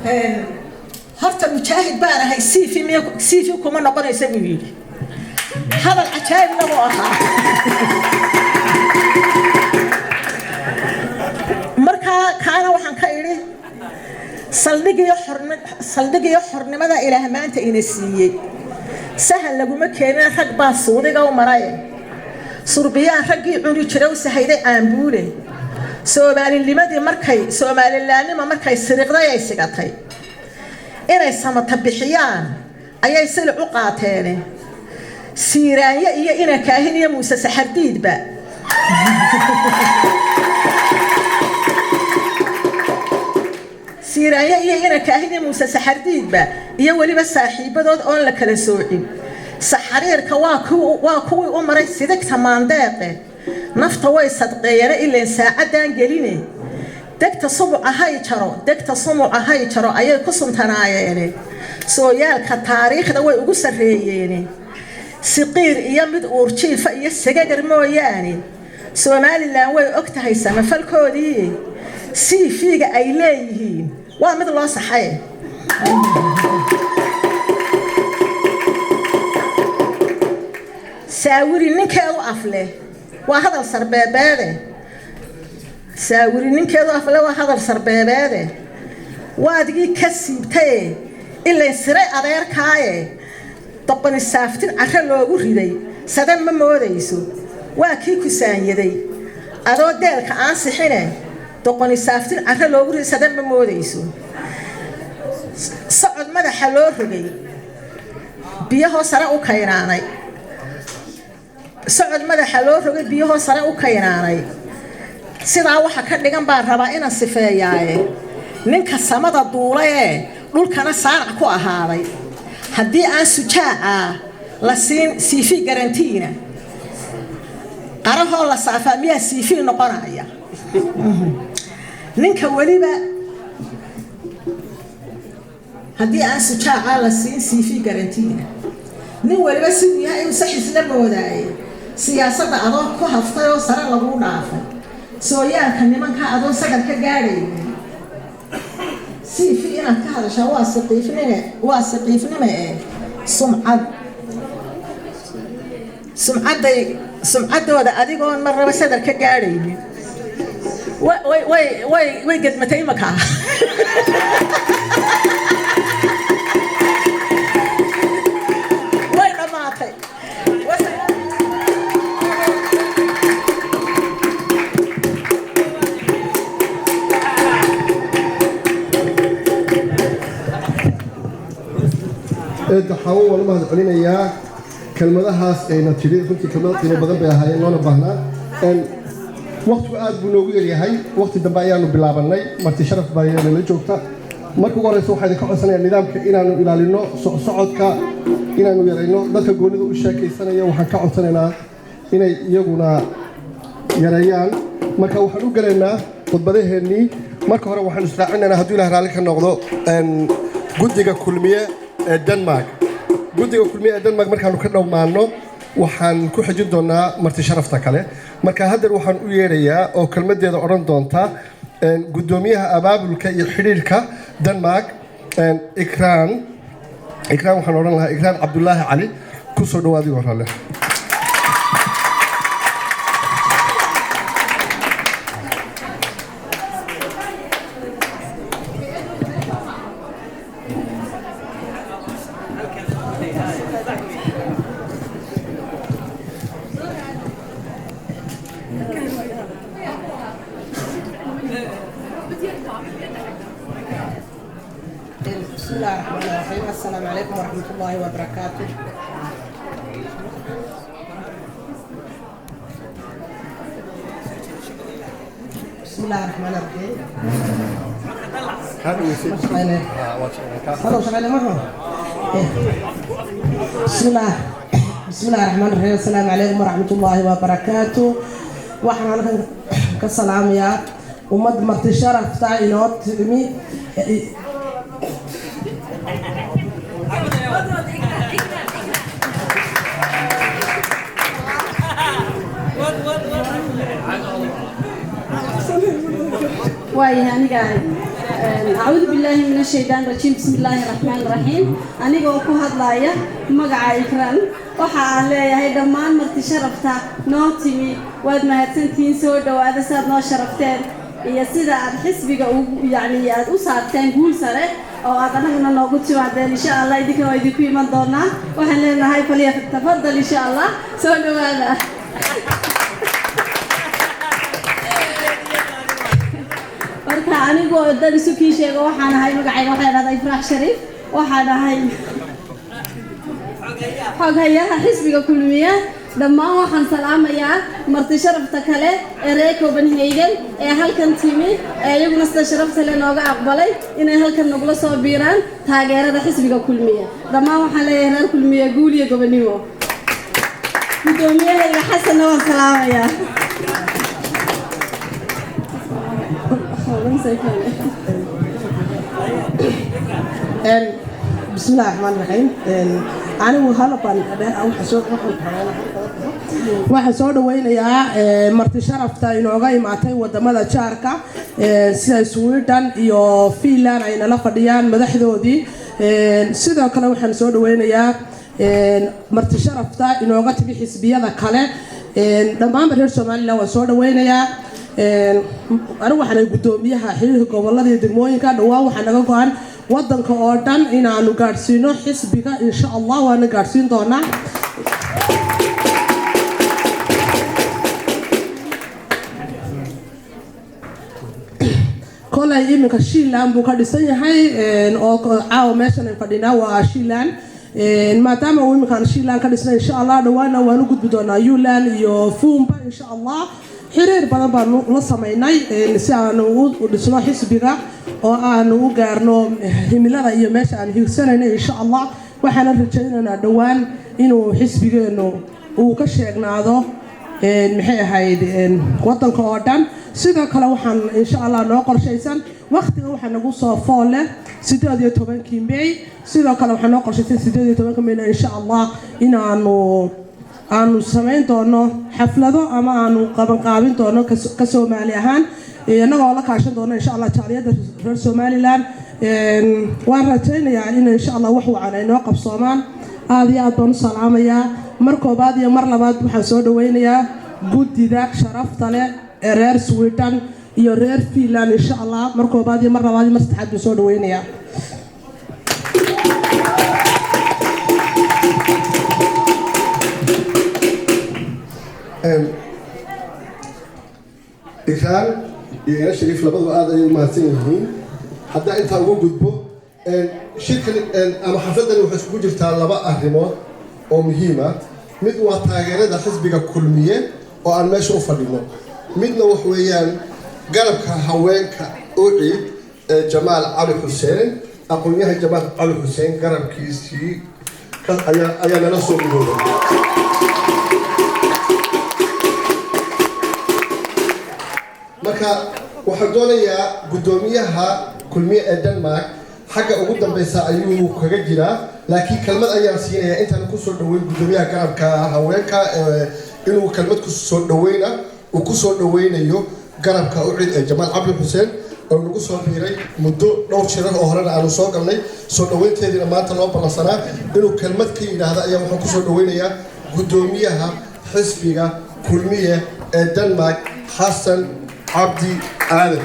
هرت المجاهد بقى هاي سيفي كما نقول يسوي هذا العجائب نبوها مركا كان وحن كايري صلدقي حرنمada ilaah maanta ina siiyay sahal laguma keenin rag baa suudiga u maray surbiyaa ragii cuni jiray sahayday aanbuule Soomaalilaanimo markay siriqday ay sigatay inay samata bixiyaan ayay silic u qaateen siiraanya iyo ina kaahin iyo Muuse Saxardiidba siiraanya iyo ina kaahin iyo Muuse Saxardiidba iyo waliba saaxiibadood oo la kala soocin saxariirka waa kuwii u maray sidagta maandeeqe nafta way sadqeeyeen ilaa saacadan geline degta sumuc ahay jaro ayay ku suntanaayeen sooyaalka taariikhda way ugu sareeyeen siqiir iyo mid uurjiifa iyo sagagar mooyaane Soomaaliland way ogtahay samafalkoodii CV-ga ay leeyihiin waa mid loo saxay saawiri ninkeedu afle waa hadal sarbeebeede waadigii ka siibtay ilaa siray adeerkaaye doqoni saaftin arka loogu riday sadan ma moodayso waa kii ku saanyaday adoo deelka aan sixine doqoni saaftin arka loogu riday sadan ma moodayso socod madaxa loo rogay biyahoo sare u kaynaanay sidaa waxa ka dhigan baa rabaa inaan sifeeyaaye ninka samada duulay dhulkana saarac ku ahaaday haddii aan sujaaca la siin CV garantiina qarahoo la saafaa miyaa CV noqonaya ninka waliba haddii aan sujaaca la siin CV garantiina nin waliba siduu yahay uu saxisna moodaayay siyaasadda adoo ku haftay oo sare lagu dhaafay sooyaalka nimanka adoo sagal ka gaadhay CV inaad ka hadashaa waa saqiifnimo sumcaddooda adigoon marnaba sadar ka gaadhaynin way gedmatay makaa way dhamaatay حاول والله ما هذقولنا إياه كلماتها نتيجة كنت كلمات قيمة بدل بها هاي لون بهنا وقت وقت بنوجي لي هاي وقت الدبايان وبلعبناي مرتي شرف بايان اللي جوكتا ما كوارث واحد كأس سنة النظام كإنا إلى لنا صعد كإنا يرينا ذاك جوني ذو الشاكي سنة يوم حكى سنة إنا يجونا يريان ما كوا حلو قلنا قد بديه هني ما كهرا وحنا نستعين أنا هدول هرالك النقطة أن جودك كل مية الدنمارك guddiga kulmiye Denmark markaanu ka dhawmaano waxaan ku xijin doonaa marti sharafta kale marka hadda waxaan u yeerayaa oo kelmadeeda oran doonta gudoomiyaha abaabulka iyo xiriirka Denmark Ikraan waxaan oran lahaa Ikraan Cabdullaahi Cali ku soo dhawaadi warale بسم الله الرحمن الرحيم السلام عليكم ورحمة الله وبركاته بسم الله الرحمن الرحيم هذا شغالة معه بسم الله الرحمن الرحيم السلام عليكم ورحمة الله وبركاته وحنا كالسلام يا ومد مرتشرف تعينات مي واي هاني قاعد أعوذ بالله من الشيطان الرجيم بسم الله الرحمن الرحيم أنا جوكو هذلايا مقع إكران وحا عليا هاي دمان مرتي شرفتا نوتيمي واد ما هتسنتين سودا وهذا ساد نو شرفتين هي سيدا الحسبي يعني أسعدتين قول سرة أو أنا نقول شو عندنا إن شاء الله يديك ويديك من دورنا وحنا هاي فليه تفضل إن شاء الله سودا هذا marka anigu dad isu kii sheego waxaan ahay magacayga waxaan ahay Ifraax Shariif waxaan ahay xogayaha xisbiga kulmiye dhammaan waxaan salaamayaa marti sharafta kale ee reer Copenhagen ee halkan timi ee iyaguna sida sharafta leh nooga aqbalay inay halkan nagula soo biiraan taageerada xisbiga kulmiye dhammaan waxaan leeyahay reer kulmiye guul iyo gobonimo gudoomiyaha Xasan waan salaamayaa بسم الله الرحمن الرحيم أنا وهلبان أو حسود waxaan soo dhaweynayaa marti sharafta inooga imaatay wadamada jaarka sida Sweden iyo Finland ay nala fadhiyaan madaxdoodii sidoo kale waxaan soo dhaweynayaa marti sharafta inooga timi xisbiyada kale dhammaan reer Soomaaliland waan soo dhaweynayaa أنا waxaan gudoomiyaha xiriirka gobolada iyo degmooyinka dhawaan waxaan naga go'an wadanka oo dhan inaanu gaarsiino xisbiga insha Allah waana gaarsiin doonaa kolay iminka Shiilan buu ka dhisan yahay oo caaw meeshan ay fadhinaa waa Shiilan maadaama uu iminka Shiilan ka dhisnay insha Allah dhawaana waanu gudbi doonaa Yulan iyo Fuumba insha Allah xiriir badan baan la sameynay si aan u dhisno xisbiga oo aan u gaarno himilada iyo meesha aan hiigsanayno insha Allah waxaan rajaynaynaa dhawaan inuu xisbigeenu uu ka sheegnaado maxay ahayd wadanka oo dhan sidoo kale waxaan insha Allah noo qorshaysan waqtiga waxaan nagu soo foole 18 May sidoo kale waxaan noo qorshaysan 18 May insha Allah aanu samayn doono xaflado ama aanu qaban doono ka Soomaali ahaan inagoo la kaashan doono insha Allah jaaliyada reer Somaliland waan rajaynayaa in insha Allah wax wacan ay noo qabsoomaan aad iyo aad baan salaamayaa mar koobaad iyo mar labaad waxaan soo dhaweynayaa guddiga sharafta leh ee reer Sweden iyo reer Finland insha Allah mar koobaad iyo mar labaad iyo mar saddexaad baan soo dhaweynayaa إكرام يا شريف لبض هذا يمثلين حتى أنت وجود بو شركة أما حفظنا وحسب وجود طلبة أهرمات أو مهمة مثل وتغيير حزبك كلمية أو أن ما شوف فينا مثل وحويان قلبك هواك أعيد جمال علي حسين أقول يا جمال علي حسين قلب كيسي أيا نصور منه marka waxaan doonayaa gudoomiyaha kulmiye ee Denmark xagga ugu dambaysa ayuu kaga jiraa laakiin kalmad ayaan siinayaa intaan ku soo dhaweyn gudoomiyaha garabka haweenka inuu kalmad ku soo dhaweyna uu ku soo dhaweynayo garabka u cid ee Jamaal Cabdi Xuseen oo nagu soo biiray muddo dhowr shirar oo horena aanu soo galnay soo dhaweynteedina maanta loo balansanaa inuu kalmad ka yiraahdo ayaa waxaan ku soo dhaweynayaa gudoomiyaha xisbiga kulmiye ee Denmark Xasan عبدي آدم